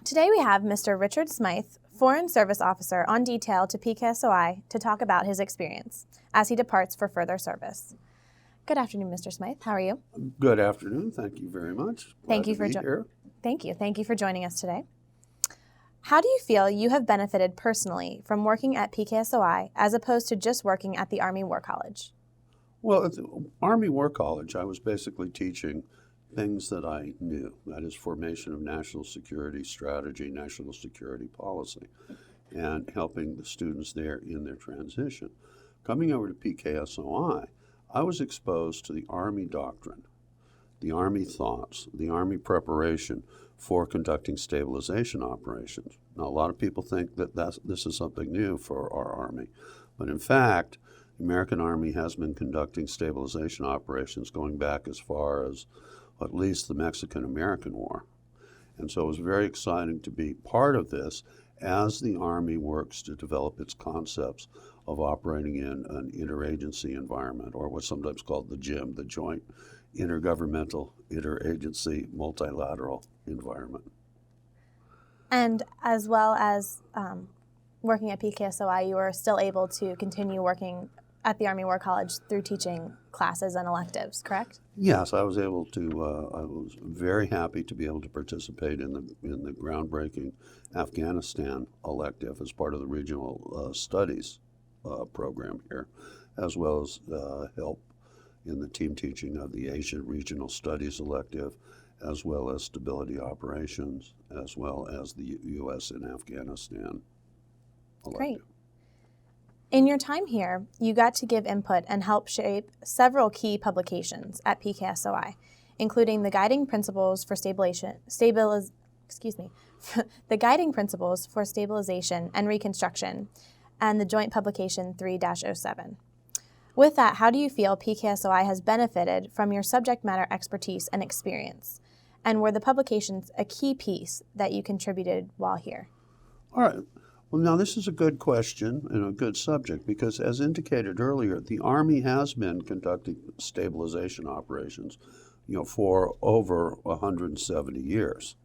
Today we have Mr. Richard Smyth, Foreign Service Officer on detail to PKSOI, to talk about his experience as he departs for further service. Good afternoon, Mr. Smyth. How are you? Good afternoon. Thank you very much. Thank you for here. Thank you. Thank you for joining us today. How do you feel you have benefited personally from working at PKSOI as opposed to just working at the Army War College? Well, at the Army War College, I was basically teaching things that I knew. That is formation of national security strategy, national security policy, and helping the students there in their transition. Coming over to PKSOI, I was exposed to the Army doctrine, the Army thoughts, the Army preparation for conducting stabilization operations. Now, a lot of people think that this is something new for our Army, but in fact, the American Army has been conducting stabilization operations going back as far as at least the Mexican-American War. And so it was very exciting to be part of this as the Army works to develop its concepts of operating in an interagency environment, or what's sometimes called the JIM, the Joint Intergovernmental Interagency Multilateral Environment. And as well as working at PKSOI, you were still able to continue working at the Army War College through teaching classes and electives, correct? Yes, I was able to. I was very happy to be able to participate in the groundbreaking Afghanistan elective as part of the regional studies program here, as well as help in the team teaching of the Asia Regional Studies elective, as well as stability operations, as well as the U.S. in Afghanistan elective. Great. In your time here, you got to give input and help shape several key publications at PKSOI, including the Guiding Principles for Stabilization and Reconstruction, and the Joint Publication 3-07. With that, how do you feel PKSOI has benefited from your subject matter expertise and experience? And were the publications a key piece that you contributed while here? All right. Well, now this is a good question and a good subject because, as indicated earlier, the Army has been conducting stabilization operations, for over 170 years.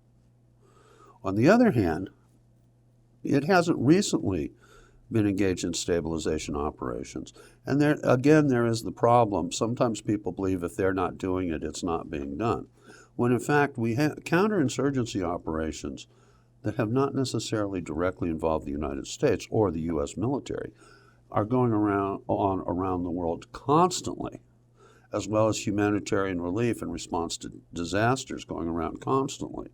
On the other hand, it hasn't recently been engaged in stabilization operations. And there is the problem. Sometimes people believe if they're not doing it, it's not being done. When in fact, we have counterinsurgency operations that have not necessarily directly involved the United States or the U.S. military are going around the world constantly, as well as humanitarian relief in response to disasters going around constantly,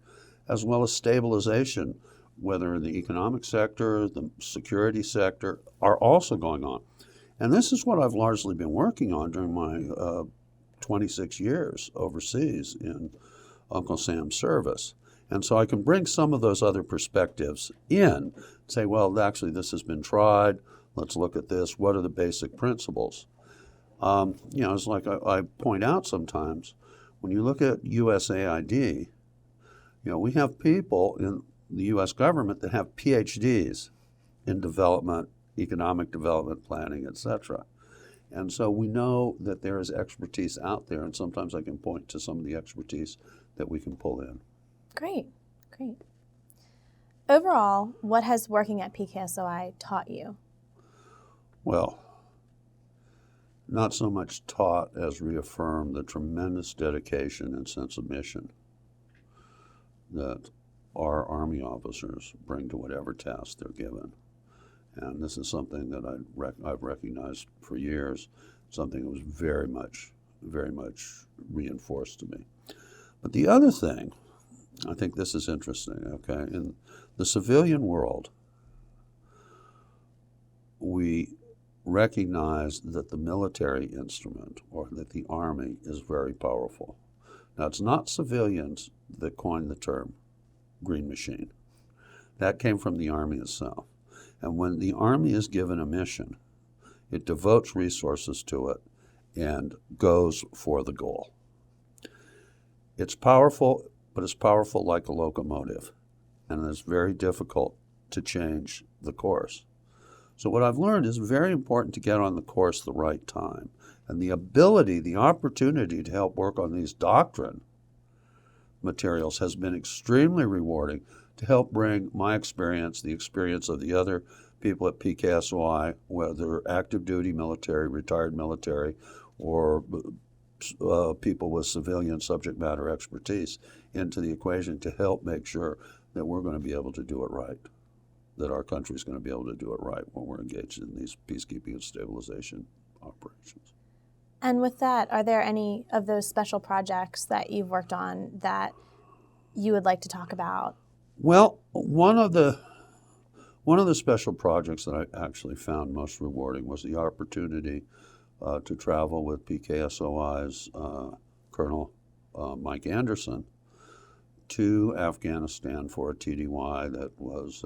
as well as stabilization, whether in the economic sector, the security sector, are also going on. And this is what I've largely been working on during my 26 years overseas in Uncle Sam's service. And so I can bring some of those other perspectives in and say, well, actually, this has been tried. Let's look at this. What are the basic principles? It's like I point out sometimes, when you look at USAID, we have people in the U.S. government that have PhDs in development, economic development planning, etc. And so we know that there is expertise out there, and sometimes I can point to some of the expertise that we can pull in. Great. Overall, what has working at PKSOI taught you? Well, not so much taught as reaffirmed the tremendous dedication and sense of mission that our Army officers bring to whatever task they're given. And this is something that I've recognized for years, something that was very much reinforced to me. But the other thing, I think this is interesting, okay? In the civilian world, we recognize that the military instrument, or that the Army, is very powerful. Now, it's not civilians that coined the term green machine. That came from the Army itself. And when the Army is given a mission, it devotes resources to it and goes for the goal. It's powerful, but it's powerful like a locomotive, and it's very difficult to change the course. So what I've learned is very important to get on the course the right time. And the ability, the opportunity to help work on these doctrine materials has been extremely rewarding to help bring my experience, the experience of the other people at PKSOI, whether active duty military, retired military, or people with civilian subject matter expertise into the equation to help make sure that we're going to be able to do it right, that our country is going to be able to do it right when we're engaged in these peacekeeping and stabilization operations. And with that, are there any of those special projects that you've worked on that you would like to talk about? Well, one of the special projects that I actually found most rewarding was the opportunity to travel with PKSOI's Colonel Mike Anderson to Afghanistan for a TDY that was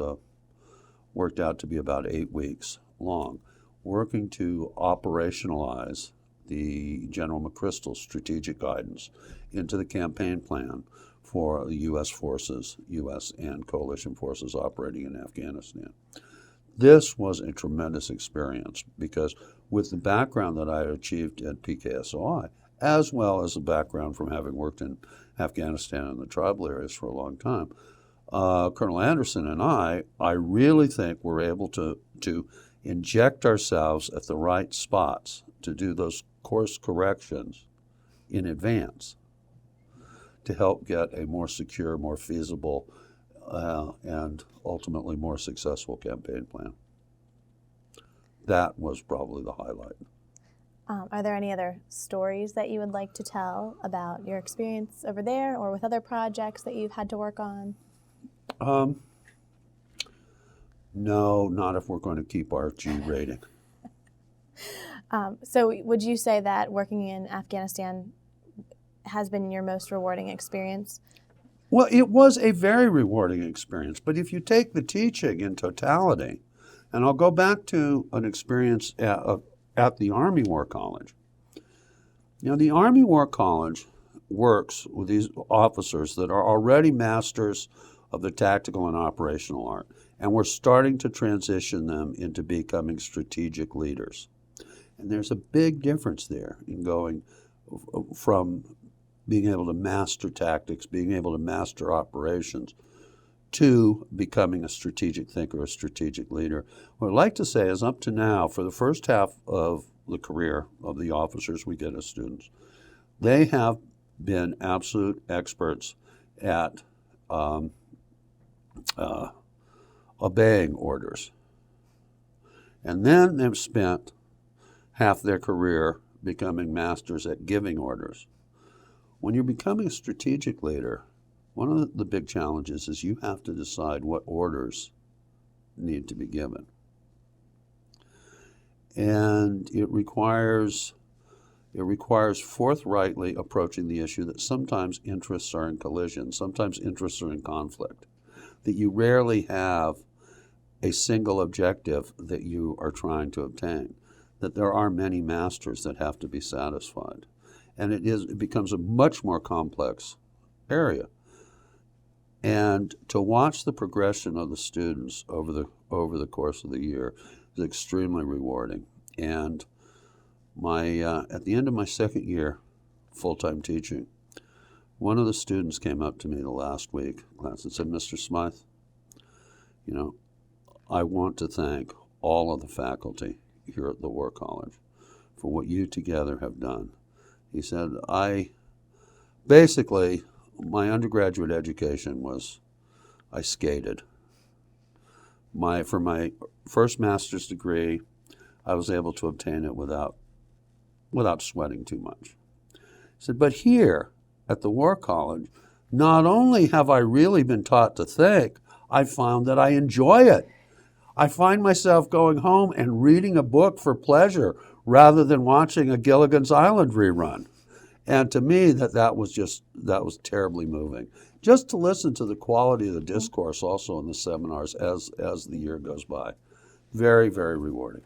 worked out to be about 8 weeks long, working to operationalize the General McChrystal strategic guidance into the campaign plan for the U.S. forces, U.S. and coalition forces operating in Afghanistan. This was a tremendous experience because with the background that I had achieved at PKSOI, as well as the background from having worked in Afghanistan and the tribal areas for a long time, Colonel Anderson and I really think we're able to inject ourselves at the right spots to do those course corrections in advance to help get a more secure, more feasible, and ultimately more successful campaign plan. That was probably the highlight. Are there any other stories that you would like to tell about your experience over there or with other projects that you've had to work on? No, not if we're going to keep our G rating. So would you say that working in Afghanistan has been your most rewarding experience? Well, it was a very rewarding experience, but if you take the teaching in totality, and I'll go back to an experience at the Army War College. You know, the Army War College works with these officers that are already masters of the tactical and operational art, and we're starting to transition them into becoming strategic leaders. And there's a big difference there in going from being able to master tactics, being able to master operations, to becoming a strategic thinker, a strategic leader. What I'd like to say is up to now, for the first half of the career of the officers we get as students, they have been absolute experts at obeying orders. And then they've spent half their career becoming masters at giving orders. When you're becoming a strategic leader, one of the big challenges is you have to decide what orders need to be given. And it requires forthrightly approaching the issue that sometimes interests are in collision, sometimes interests are in conflict, that you rarely have a single objective that you are trying to obtain, that there are many masters that have to be satisfied. And it becomes a much more complex area. And to watch the progression of the students over the course of the year is extremely rewarding. And at the end of my second year full-time teaching, one of the students came up to me the last week class and said, "Mr. Smyth, you know, I want to thank all of the faculty here at the War College for what you together have done." He said, basically, my undergraduate education was, I skated. For my first master's degree, I was able to obtain it without sweating too much. He said, but here at the War College, not only have I really been taught to think, I found that I enjoy it. I find myself going home and reading a book for pleasure rather than watching a Gilligan's Island rerun. And to me, that was terribly moving. Just to listen to the quality of the discourse also in the seminars as the year goes by. Very, very rewarding.